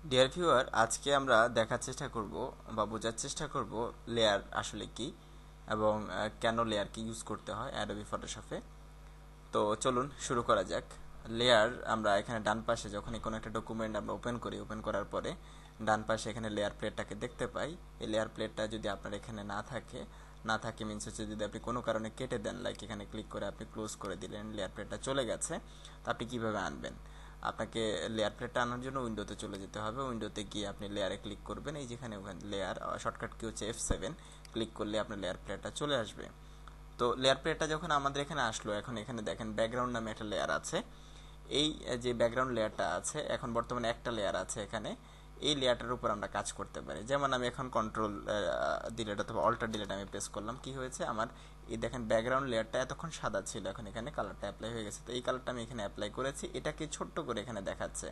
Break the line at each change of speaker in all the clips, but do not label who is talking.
Dear viewer, আজকে আমরা দেখার চেষ্টা করব বা বোঝার চেষ্টা করব লেয়ার আসলে কি এবং কেন লেয়ারকে ইউজ করতে হয় অ্যাডোবি ফটোশপে। তো চলুন শুরু করা যাক। লেয়ার আমরা এখানে ডান পাশে যখনই কোনো একটা ডকুমেন্ট আমরা ওপেন করি, ওপেন করার পরে ডান পাশে এখানে লেয়ার প্লেটটাকে দেখতে পাই। এই লেয়ার প্লেটটা যদি আপনার এখানে না থাকে মিনস হচ্ছে যদি আপনি কোনো কারণে কেটে দেন, লাইক এখানে ক্লিক করে আপনি ক্লোজ করে দিলেন, লেয়ার প্লেটটা চলে গেছে। তো আপনি কিভাবে আনবেন? আপনাকে লেয়ার প্লেটটা আনার জন্য উইন্ডোতে চলে যেতে হবে। উইন্ডোতে গিয়ে আপনি লেয়ারে ক্লিক করবেন, এই যেখানে ওখানে লেয়ার শর্টকাট কি হচ্ছে F7, ক্লিক করলে আপনার লেয়ার প্লেটটা চলে আসবে। তো লেয়ার প্লেটটা যখন আমাদের এখানে আসলো, এখন এখানে দেখেন ব্যাকগ্রাউন্ড নামে একটা লেয়ার আছে। এই যে ব্যাকগ্রাউন্ড লেয়ারটা আছে, এখন বর্তমানে একটা লেয়ার আছে এখানে। এই লেয়ারটার উপর আমরা কাজ করতে পারি। যেমন আমি এখন কন্ট্রোল ডিলেট অথবা অল্টার ডিলেট আমি প্রেস করলাম, কি হয়েছে আমার এই দেখেন ব্যাকগ্রাউন্ড লেয়ারটা এতক্ষণ সাদা ছিল, এখন এখানে কালারটা অ্যাপ্লাই হয়ে গেছে। তো এই কালারটা আমি এখানে অ্যাপ্লাই করেছি, এটাকে ছোট্ট করে এখানে দেখাচ্ছে।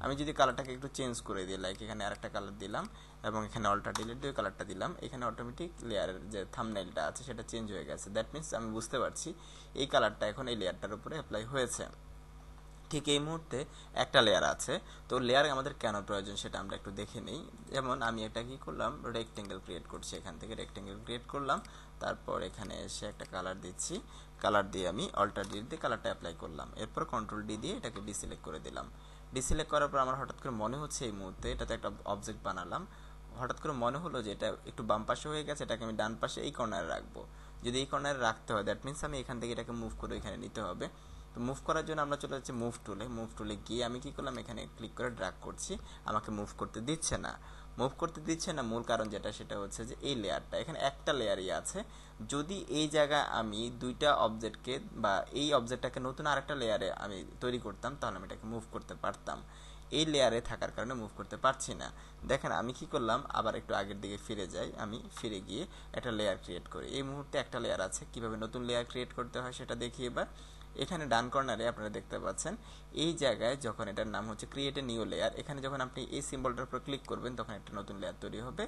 আমি যদি কালারটাকে একটু চেঞ্জ করে দিই, লাইক এখানে আরেকটা কালার দিলাম এবং এখানে অল্টার ডিলেট দিয়ে কালারটা দিলাম, এখানে অটোমেটিক লেয়ারের যে থাম্বনেইলটা আছে সেটা চেঞ্জ হয়ে গেছে। দ্যাট মিনস আমি বুঝতে পারছি এই কালারটা এখন এই লেয়ারটার উপরে অ্যাপ্লাই হয়েছে। ঠিক এই মুহূর্তে একটা লেয়ার আছে। তো লেয়ার আমাদের কেন প্রয়োজন সেটা আমরা একটু দেখে নিই। যেমন আমি এটা কি করলাম, রেক্টেঙ্গেল ক্রিয়েট করছি, এখান থেকে রেক্টেঙ্গেল ক্রিয়েট করলাম, তারপর এখানে এসে একটা কালার দিচ্ছি, কালার দিয়ে আমি অল্টার ডি দিয়ে কালারটা অ্যাপ্লাই করলাম, এরপর কন্ট্রোল ডি দিয়ে এটাকে ডিসিলেক্ট করে দিলাম। ডিসিলেক্ট করার পর আমার হঠাৎ করে মনে হচ্ছে এই মুহূর্তে এটাতে একটা অবজেক্ট বানালাম, হঠাৎ করে মনে হলো যে এটা একটু বাম পাশে হয়ে গেছে, এটাকে আমি ডান পাশে এই কর্নারে রাখবো। যদি এই কর্নারে রাখতে হয় দ্যাট মিনস আমি এখান থেকে এটাকে মুভ করে এখানে নিতে হবে। তো মুভ করার জন্য আমরা চলে যাচ্ছি মুভ টুলে গিয়ে আমি কি করলাম, এখানে ক্লিক করে ড্র্যাগ করছি, আমাকে মুভ করতে দিচ্ছে না। মূল কারণ যেটা সেটা হচ্ছে যে এই লেয়ারটা এখানে একটা লেয়ারই আছে। যদি এই জায়গায় আমি দুইটা অবজেক্টকে বা এই অবজেক্টটাকে নতুন আরেকটা লেয়ারে আমি তৈরি করতাম, তাহলে আমি এটাকে মুভ করতে পারতাম। এই লেয়ারে থাকার কারণে মুভ করতে পারছি না। দেখেন আমি কি করলাম, আবার একটু আগের দিকে ফিরে যাই, আমি ফিরে গিয়ে একটা লেয়ার ক্রিয়েট করি। এই মুহূর্তে একটা লেয়ার আছে, কিভাবে নতুন লেয়ার ক্রিয়েট করতে হয় সেটা দেখি এবার। এখানে ডান কর্নারে আপনারা দেখতে পাচ্ছেন এই জায়গায় যখন এটার নাম হচ্ছে ক্রিয়েট এ নিউ লেয়ার, এখানে যখন আপনি এই সিম্বলটার উপর ক্লিক করবেন তখন একটা নতুন লেয়ার তৈরি হবে,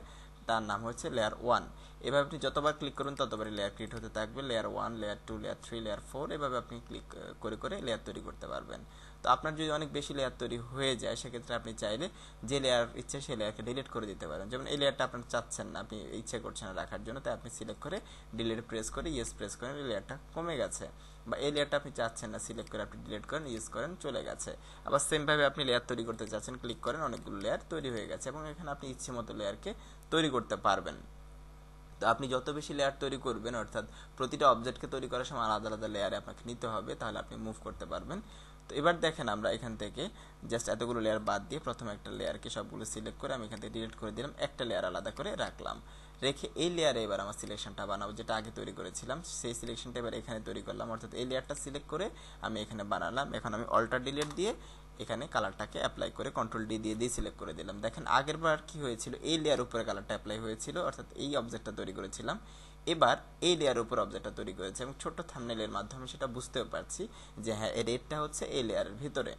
তার নাম হচ্ছে লেয়ার 1। এভাবে আপনি যতবার ক্লিক করুন ততবারই লেয়ার ক্রিয়েট হতে থাকবে, লেয়ার 1, লেয়ার 2, লেয়ার 3, লেয়ার 4, এভাবে আপনি ক্লিক করে করে লেয়ার তৈরি করতে পারবেন। তো আপনার যদি অনেক বেশি লেয়ার তৈরি হয়ে যায় সেক্ষেত্রে আপনি চাইলে যে লেয়ার ইচ্ছে সেই লেয়ারকে ডিলিট করে দিতে পারেন। যেমন এই লেয়ারটা আপনার চাচ্ছেন না, আপনি ইচ্ছে করছেন না রাখার জন্য, তাই আপনি সিলেক্ট করে ডিলিট প্রেস করে ইয়েস প্রেস করেন, এই লেয়ারটা কমে গেছে। বা এই লেয়ারটা আপনি চাচ্ছেন না, সিলেক্ট করে আপনি ডিলিট করেন, ইউজ করেন, চলে গেছে। আবার সেমভাবে আপনি লেয়ার তৈরি করতে চাচ্ছেন, ক্লিক করেন, অনেকগুলো লেয়ার তৈরি হয়ে গেছে এবং এখানে আপনি ইচ্ছে মতো লেয়ারকে তৈরি করতে পারবেন। তো আপনি যত বেশি লেয়ার তৈরি করবেন, অর্থাৎ প্রতিটা অবজেক্টকে তৈরি করার সময় আলাদা আলাদা লেয়ারে আপনাকে নিতে হবে, তাহলে আপনি মুভ করতে পারবেন। তো এবার দেখেন আমরা এখান থেকে জাস্ট এতগুলো লেয়ার বাদ দিয়ে প্রথমে একটা লেয়ারকে সবগুলো সিলেক্ট করে আমি এখান থেকে ডিলিট করে দিলাম, একটা লেয়ার আলাদা করে রাখলাম। রেখে এই লেয়ারে এবার আমার সিলেকশনটা বানাবো, যেটা আগে তৈরি করেছিলাম সেই সিলেকশনটা এবার এখানে তৈরি করলাম, অর্থাৎ এই লেয়ারটা সিলেক্ট করে আমি এখানে বানালাম। এখন আমি অল্টার ডিলিট দিয়ে এখানে কালারটাকে অ্যাপ্লাই করে কন্ট্রোল ডি দিয়ে সিলেক্ট করে দিলাম। দেখেন আগের বার কি হয়েছিল, এই লেয়ার উপরে কালারটা অ্যাপ্লাই হয়েছিল, অর্থাৎ এই অবজেক্টটা তৈরি করেছিলাম। এবার এই লেয়ার উপর অবজেক্টটা তৈরি করেছে এবং ছোট্ট থাম্বনেইলের মাধ্যমে সেটা বুঝতেও পারছি যে হ্যাঁ এই রেডটা হচ্ছে এই লেয়ারের ভিতরে।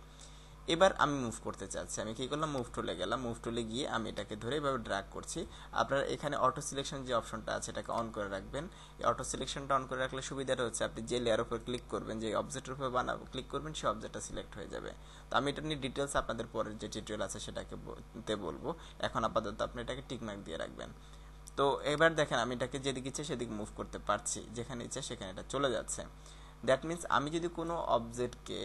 এবার আমি মুভ করতে চাচ্ছি, আমি কি করলাম, মুভ টুলে গেলাম, মুভ টুলে গিয়ে আমি এটাকে ধরে এভাবে ড্র্যাগ করছি। আপনারা এখানে অটো সিলেকশন যে অপশনটা আছে এটাকে অন করে রাখবেন। এই অটো সিলেকশনটা অন করে রাখলে সুবিধাটা হচ্ছে আপনি যে লেয়ার উপর ক্লিক করবেন, যে অবজেক্টের উপর বানাবো ক্লিক করবেন, সেই অবজেক্টটা সিলেক্ট হয়ে যাবে। তো আমি এটা নিয়ে ডিটেলস আপনাদের পরের যে টিউটোরিয়াল আছে সেটাকে বলবো, এখন আপাতত আপনি এটাকে টিকমার্ক দিয়ে রাখবেন। তো এবার দেখেন আমি এটাকে যেদিকে ইচ্ছে সেদিকে মুভ করতে পারছি, যেখানে ইচ্ছে সেখানে এটা চলে যাচ্ছে। দ্যাট মিনস আমি যদি কোনো অবজেক্টকে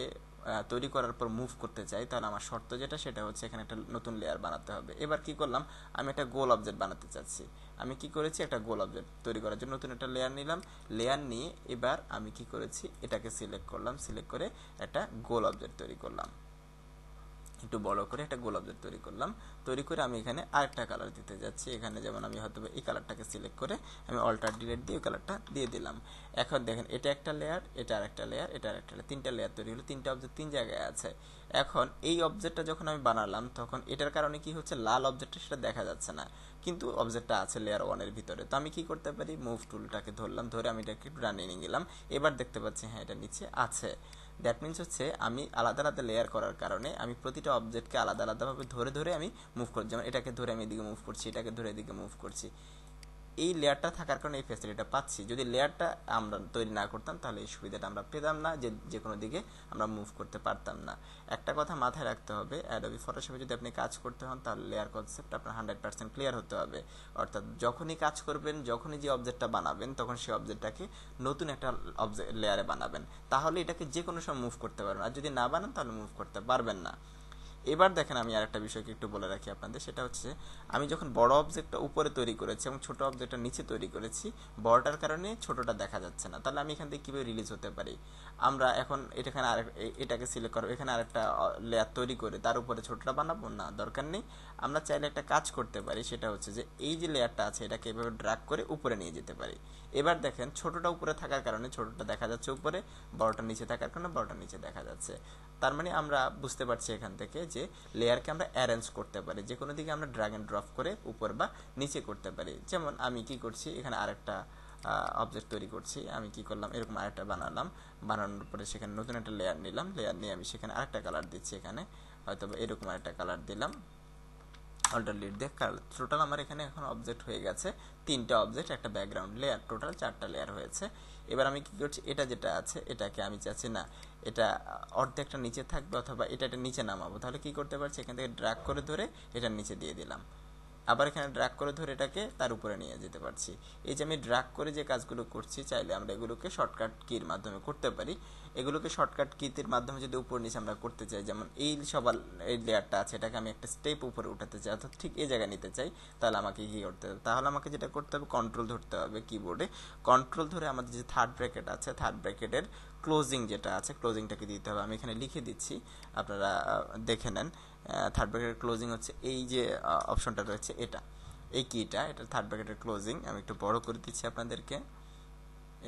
তৈরি করার পর মুভ করতে চাই, তাহলে আমার শর্ত যেটা সেটা হচ্ছে এখানে একটা নতুন লেয়ার বানাতে হবে। এবার কি করলাম, আমি একটা গোল অবজেক্ট বানাতে চাচ্ছি। আমি কি করেছি, একটা গোল অবজেক্ট তৈরি করার জন্য নতুন একটা লেয়ার নিলাম, লেয়ার নিয়ে এবার আমি কি করেছি, এটাকে সিলেক্ট করলাম, সিলেক্ট করে একটা গোল অবজেক্ট তৈরি করলাম, একটু বড় করে একটা গোল অবজেক্ট তৈরি করলাম। তৈরি করে আমি এখানে আরেকটা কালার দিতে যাচ্ছি, এখানে যেমন আমি হয়তো এই কালারটাকে সিলেক্ট করে আমি অল্টার ডিলিট দিয়ে ওই কালারটা দিয়ে দিলাম। এখন দেখেন এটা একটা লেয়ার, এটা আরেকটা লেয়ার, এটা আরেকটা লেয়ার, তিনটা লেয়ার তৈরি হলো, তিনটা অবজেক্ট তিন জায়গায় আছে। এখন এই অবজেক্টটা যখন আমি বানালাম তখন এটার কারণে কি হচ্ছে, লাল অবজেক্টটা সেটা দেখা যাচ্ছে না, কিন্তু অবজেক্টটা আছে লেয়ার 1 এর ভিতরে। তো আমি কি করতে পারি, মুভ টুলটাকে ধরলাম, ধরে আমি এটাকে একটু ডানে নিয়ে গেলাম, এবার দেখতে পাচ্ছি হ্যাঁ এটা নিচে আছে। দ্যাট মিনস হচ্ছে আমি আলাদা আলাদা লেয়ার করার কারণে আমি প্রতিটা অবজেক্টকে আলাদা আলাদাভাবে ধরে ধরে আমি মুভ করছি। যেমন এটাকে ধরে আমি এদিকে মুভ করছি, এটাকে ধরে এদিকে মুভ করছি। এই লেয়ারটা থাকার কারণে এই ফ্যাসিলিটিটা পাচ্ছি। যদি লেয়ারটা আমরা তৈরি না করতাম তাহলে এই সুবিধাটা আমরা পেতাম না, যে কোনো দিকে আমরা মুভ করতে পারতাম না। একটা কথা মাথায় রাখতে হবে, অ্যাডোবি ফটোশপে যদি আপনি কাজ করতে হন তাহলে লেয়ার কনসেপ্ট আপনার 100% ক্লিয়ার হতে হবে। অর্থাৎ যখনই কাজ করবেন, যখনই যে অবজেক্টটা বানাবেন, তখন সেই অবজেক্টটাকে নতুন একটা লেয়ারে বানাবেন, তাহলে এটাকে যে কোনো সময় মুভ করতে পারবেন। আর যদি না বানান তাহলে মুভ করতে পারবেন না। এবার দেখেন, আমি আরেকটা বিষয়কে একটু বলে রাখি আপনাদের, সেটা হচ্ছে আমি যখন বড় অবজেক্টটা উপরে তৈরি করেছি এবং ছোট অবজেক্টটা নিচে তৈরি করেছি, বড়টার কারণে ছোটটা দেখা যাচ্ছে না। তাহলে আমি এখান থেকে কীভাবে রিলিজ হতে পারি? আমরা এখন এটাকে সিলেক্ট করবো, এখানে আরেকটা লেয়ার তৈরি করে তার উপরে ছোটটা বানাবো না, দরকার নেই। আমরা চাইলে একটা কাজ করতে পারি, সেটা হচ্ছে যে এই যে লেয়ারটা আছে এটাকে এভাবে ড্র্যাগ করে উপরে নিয়ে যেতে পারি। এবার দেখেন, ছোটটা উপরে থাকার কারণে ছোটটা দেখা যাচ্ছে উপরে, বড়টা নিচে থাকার কারণে বড়টা নিচে দেখা যাচ্ছে। তার মানে আমরা বুঝতে পারছি এখান থেকে যে লেয়ারকে আমরা অ্যারেঞ্জ করতে পারি, যে কোনো দিকে আমরা ড্র্যাগ এন্ড ড্রপ করে উপর বা নিচে করতে পারি। যেমন আমি কি করছি, এখানে আরেকটা অবজেক্ট তৈরি করছি। আমি কি করলাম, এরকম আরেকটা বানালাম, বানানোর পরে সেখানে নতুন একটা লেয়ার নিলাম, লেয়ার নিয়ে আমি সেখানে আরেকটা কালার দিচ্ছি, এখানে হয়তো এরকম আরেকটা কালার দিলাম, অল্টারনেট দিয়ে কালার। টোটাল আমার এখানে এখন অবজেক্ট হয়ে গেছে 3টা অবজেক্ট, একটা ব্যাকগ্রাউন্ড লেয়ার, টোটাল 4টা লেয়ার হয়েছে। এবার আমি কি করছি, এটা যেটা আছে এটাকে আমি চাচ্ছি না এটা অর্ধেকটা নিচে থাকবে, অথবা এটা নিচে নামাবো। তাহলে কি করতে পারছি, এখান থেকে ড্র্যাগ করে ধরে এটার নিচে দিয়ে দিলাম, আবার এখানে ড্র্যাগ করে ধরে এটাকে তার উপরে নিয়ে যেতে পারছি। এই যে আমি ড্র্যাগ করে যে কাজগুলো করছি, চাইলে আমরা এগুলোকে শর্টকাট কির মাধ্যমে করতে পারি। এগুলোকে শর্টকাট কির মাধ্যমে যদি উপর নিচে আমরা করতে চাই, যেমন এই সবার এই লেয়ারটা আছে এটাকে আমি একটা স্টেপ উপরে উঠাতে চাই, অর্থাৎ ঠিক এই জায়গায় নিতে চাই, তাহলে আমাকে কি করতে হবে, তাহলে আমাকে যেটা করতে হবে, কন্ট্রোল ধরতে হবে কিবোর্ডে। কন্ট্রোল ধরে আমাদের যে থার্ড ব্র্যাকেট আছে, থার্ড ব্র্যাকেটের ক্লোজিং যেটা আছে, ক্লোজিংটাকে দিতে হবে। আমি এখানে লিখে দিচ্ছি, আপনারা দেখে নেন। থার্ড ব্র্যাকেটের ক্লোজিং হচ্ছে এই যে অপশনটা রয়েছে, এই কিটা, এটা থার্ড ব্র্যাকেটের ক্লোজিং। আমি একটু বড় করে দিচ্ছি আপনাদেরকে,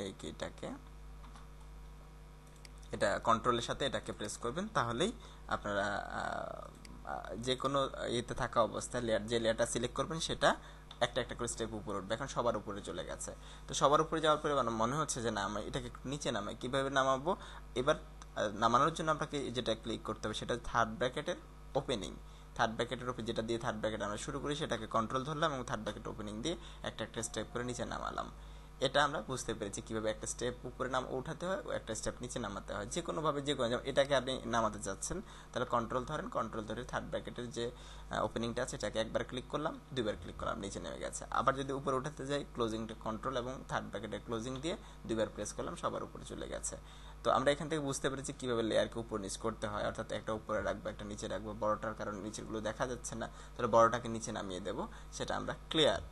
এই কিটাকে, এটা কন্ট্রোলের সাথে এটাকে প্রেস করবেন, তাহলেই আপনারা যে কোনো ইয়েতে থাকা অবস্থায় যে লেয়ারটা সিলেক্ট করবেন সেটা একটা একটা করে স্টেপ উপরে উঠবে। এখন সবার উপরে চলে গেছে। তো সবার উপরে যাওয়ার পরে মনে হচ্ছে যে না, আমি এটাকে নিচে নামাই। কিভাবে নামাবো? এবার নামানোর জন্য আপনাকে যেটা ক্লিক করতে হবে সেটা থার্ড ব্র্যাকেটের ওপেনিং। থার্ড ব্র্যাকেটের উপরে যেটা দিয়ে থার্ড ব্র্যাকেট আমরা শুরু করি সেটাকে কন্ট্রোল ধরলাম এবং থার্ড ব্র্যাকেট ওপেনিং দিয়ে একটা একটা স্টেপ করে নিচে নামালাম। এটা আমরা বুঝতে পেরেছি কিভাবে একটা স্টেপ উপরে উঠাতে হয় ও একটা স্টেপ নিচে নামাতে হয়, যে কোনোভাবে, যে কোনো, এটাকে আপনি নামাতে চাচ্ছেন তাহলে কন্ট্রোল ধরেন, কন্ট্রোল ধরে থার্ড ব্র্যাকেটের যে ওপেনিংটা আছে এটাকে একবার ক্লিক করলাম, দুইবার ক্লিক করলাম, নিচে নেমে গেছে। আবার যদি উপরে উঠাতে যাই, ক্লোজিংটা কন্ট্রোল এবং থার্ড ব্র্যাকেটের ক্লোজিং দিয়ে দুইবার প্রেস করলাম, সবার উপরে চলে গেছে। তো আমরা এখান থেকে বুঝতে পেরেছি কিভাবে লেয়ারকে উপর নিচ করতে হয়, অর্থাৎ একটা উপরে রাখবো, একটা নিচে রাখবো। বড়টার কারণে নিচেরগুলো দেখা যাচ্ছে না, তাহলে বড়টাকে নিচে নামিয়ে দেবো, সেটা আমরা ক্লিয়ার।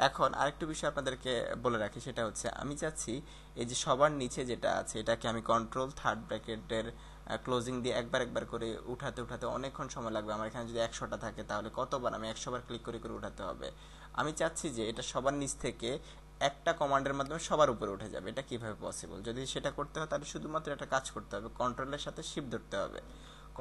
এখন আরেকটু বিষয় আপনাদেরকে বলে রাখি, সেটা হচ্ছে আমি চাচ্ছি এই যে সবার নিচে যেটা আছে এটাকে আমি কন্ট্রোল থার্ড ব্র্যাকেটের ক্লোজিং দিয়ে একবার একবার করে উঠাতে উঠাতে অনেকক্ষণ সময় লাগবে। আমার এখানে যদি 100টা থাকে তাহলে কতবার আমি 100বার ক্লিক করে করে উঠাতে হবে। আমি চাচ্ছি যে এটা সবার নিচ থেকে একটা কমান্ডের মাধ্যমে সবার উপরে উঠে যাবে। এটা কিভাবে পসিবল? যদি সেটা করতে হয় তাহলে শুধুমাত্র একটা কাজ করতে হবে, কন্ট্রোলের সাথে শিফট ধরতে হবে।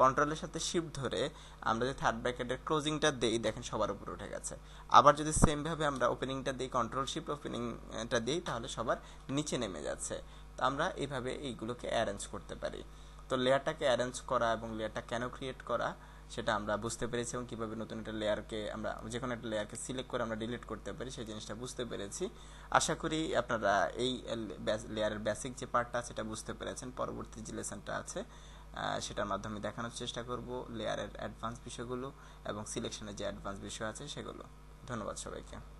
কন্ট্রোলের সাথে শিফট ধরে আমরা যদি থার্ড ব্র্যাকেটের ক্লোজিংটা দেই, দেখেন সবার উপরে উঠে গেছে। আবার যদি সেমভাবে আমরা ওপেনিংটা দিই, কন্ট্রোল শিফট ওপেনিংটা দিই, তাহলে সবার নিচে নেমে যাচ্ছে। তো আমরা এইভাবে এইগুলোকে অ্যারেঞ্জ করতে পারি। তো লেয়ারটাকে অ্যারেঞ্জ করা এবং লেয়ারটা কেন ক্রিয়েট করা সেটা আমরা বুঝতে পেরেছি, এবং কীভাবে নতুন একটা লেয়ারকে আমরা যে কোনো একটা লেয়ারকে সিলেক্ট করে আমরা ডিলিট করতে পারি সেই জিনিসটা বুঝতে পেরেছি। আশা করি আপনারা এই লেয়ারের বেসিক যে পার্টটা সেটা বুঝতে পেরেছেন। পরবর্তী যে লেসনটা আছে সেটার মাধ্যমে দেখানোর চেষ্টা করব লেয়ারের অ্যাডভান্স বিষয়গুলো এবং সিলেকশনের যে অ্যাডভান্স বিষয় আছে সেগুলো। ধন্যবাদ সবাইকে।